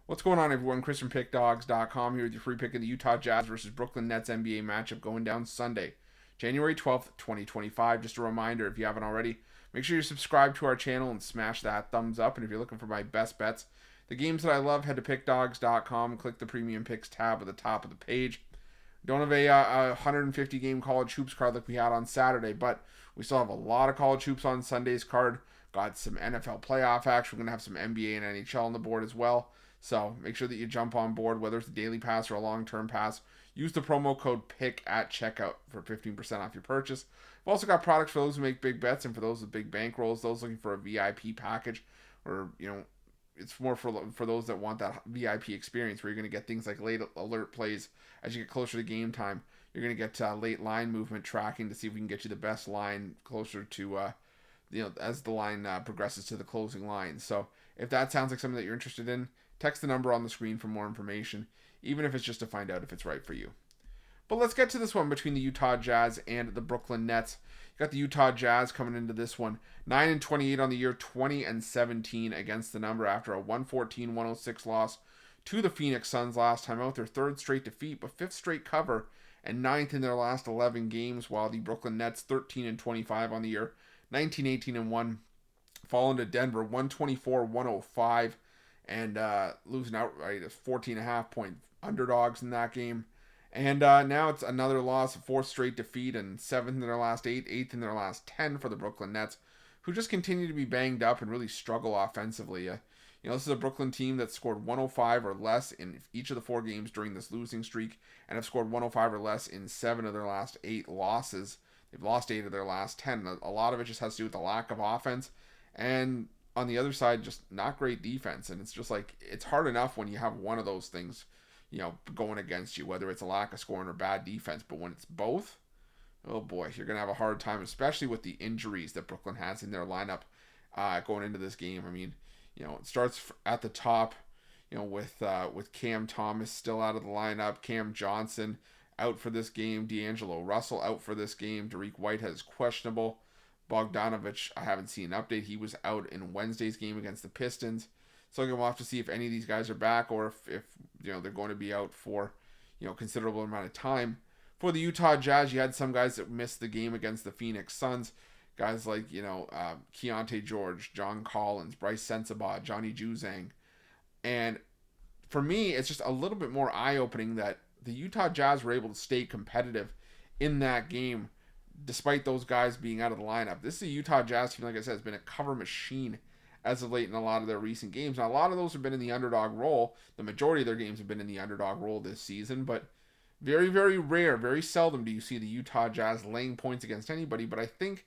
What's going on, everyone? Chris from Pickdawgz.com here with your free pick of the Utah Jazz versus Brooklyn Nets NBA matchup going down Sunday, January 12th, 2025. Just a reminder, if you haven't already, make sure you're subscribed to our channel and smash that thumbs up. And if you're looking for my best bets, the games that I love, head to Pickdawgz.com, click the Premium Picks tab at the top of the page. Don't have a 150 game college hoops card like we had on Saturday, but we still have a lot of college hoops on Sunday's card. Got some NFL playoff action. We're going to have some NBA and NHL on the board as well. So make sure that you jump on board, whether it's a daily pass or a long-term pass. Use the promo code PICK at checkout for 15% off your purchase. We've also got products for those who make big bets and for those with big bankrolls, those looking for a VIP package, or, it's more for those that want that VIP experience where you're going to get things like late alert plays as you get closer to game time. You're going to get late line movement tracking to see if we can get you the best line closer to, as the line progresses to the closing line. So if that sounds like something that you're interested in, text the number on the screen for more information, even if it's just to find out if it's right for you. But let's get to this one between the Utah Jazz and the Brooklyn Nets. You got the Utah Jazz coming into this one 9-28 on the year, 20-17 against the number after a 114-106 loss to the Phoenix Suns last time out. Their third straight defeat, but fifth straight cover and ninth in their last 11 games, while the Brooklyn Nets 13-25 on the year, 19-18-1, falling to Denver 124-105. And losing outright as 14.5 point underdogs in that game. And now it's another loss, fourth straight defeat, and seventh in their last eighth in their last 10 for the Brooklyn Nets, who just continue to be banged up and really struggle offensively. This is a Brooklyn team that scored 105 or less in each of the 4 games during this losing streak, and have scored 105 or less in 7 of their last 8 losses. They've lost 8 of their last 10. A lot of it just has to do with the lack of offense, and on the other side, just not great defense. And it's just like, it's hard enough when you have one of those things, going against you, whether it's a lack of scoring or bad defense. But when it's both, oh boy, you're going to have a hard time, especially with the injuries that Brooklyn has in their lineup going into this game. I mean, it starts at the top, with Cam Thomas still out of the lineup, Cam Johnson out for this game, D'Angelo Russell out for this game, Derek Whitehead is questionable. Bogdanovich, I haven't seen an update. He was out in Wednesday's game against the Pistons. So I'm going to have to see if any of these guys are back, or if they're going to be out for considerable amount of time. For the Utah Jazz, you had some guys that missed the game against the Phoenix Suns. Guys like, Keontae George, John Collins, Bryce Sensabaugh, Johnny Juzang. And for me, it's just a little bit more eye-opening that the Utah Jazz were able to stay competitive in that game despite those guys being out of the lineup. This is a Utah Jazz team, like I said, has been a cover machine as of late in a lot of their recent games. Now, a lot of those have been in the underdog role. The majority of their games have been in the underdog role this season, but very, very rare, very seldom do you see the Utah Jazz laying points against anybody. But I think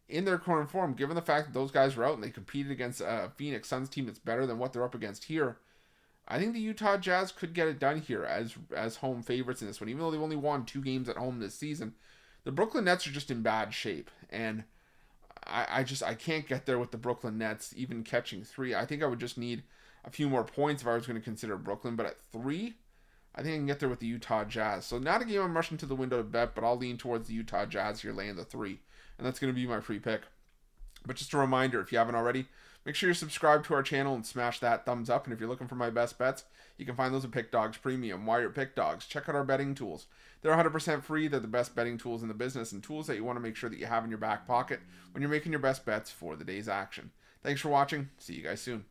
in their current form, given the fact that those guys were out and they competed against a Phoenix Suns team that's better than what they're up against here, I think the Utah Jazz could get it done here as home favorites in this one, even though they've only won 2 games at home this season. The Brooklyn Nets are just in bad shape, and I can't get there with the Brooklyn Nets even catching 3. I think I would just need a few more points if I was going to consider Brooklyn, but at 3, I think I can get there with the Utah Jazz. So not a game I'm rushing to the window to bet, but I'll lean towards the Utah Jazz here, laying the 3, and that's going to be my free pick. But just a reminder, if you haven't already, make sure you're subscribed to our channel and smash that thumbs up. And if you're looking for my best bets, you can find those at Pickdawgz Premium. While you're at Pickdawgz, check out our betting tools. They're 100% free. They're the best betting tools in the business, and tools that you want to make sure that you have in your back pocket when you're making your best bets for the day's action. Thanks for watching. See you guys soon.